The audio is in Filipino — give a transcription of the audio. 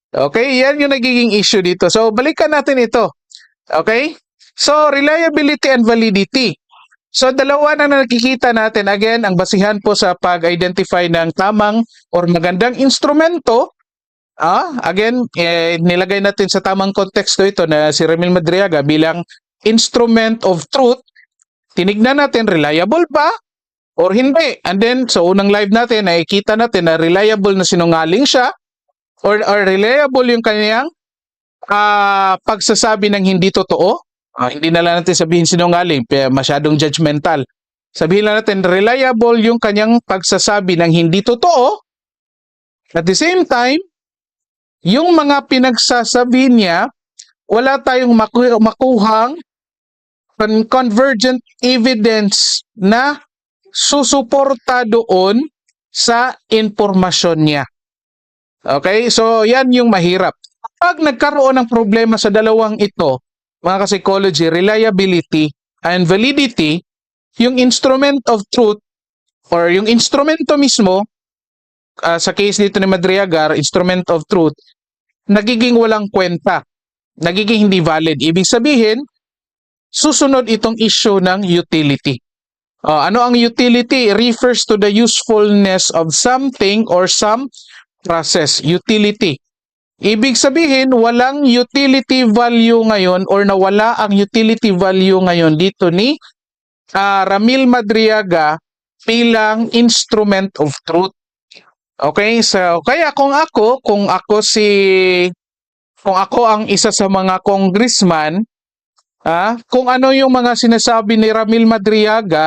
Okay, yan yung nagiging issue dito. So, balikan natin ito. Okay? So, reliability and validity. So, dalawa na nakikita natin. Again, ang basihan po sa pag-identify ng tamang or magandang instrumento. Again, nilagay natin sa tamang konteksto ito na si Ramil Madriaga bilang instrument of truth. Tinignan natin, reliable ba or hindi? And then, sa unang live natin, nakikita natin na reliable na sinungaling siya or reliable yung kanyang pagsasabi ng hindi totoo. Hindi na lang natin sabihin sinungaling, masyadong judgmental. Sabihin lang natin, reliable yung kanyang pagsasabi ng hindi totoo. At the same time, yung mga pinagsasabi niya, wala tayong makuhang convergent evidence na susuporta doon sa impormasyon niya. Okay? So, yan yung mahirap. Pag nagkaroon ng problema sa dalawang ito, mga ka-psychology, reliability and validity, yung instrument of truth or yung instrumento mismo, sa case dito ni Madriaga, instrument of truth, nagiging walang kwenta, nagiging hindi valid. Ibig sabihin, susunod itong issue ng utility. Ano ang utility? It refers to the usefulness of something or some process. Utility. Ibig sabihin, walang utility value ngayon or nawala ang utility value ngayon dito ni Ramil Madriaga bilang instrument of truth. Okay, so kaya kung ako ang isa sa mga congressman, kung ano yung mga sinasabi ni Ramil Madriaga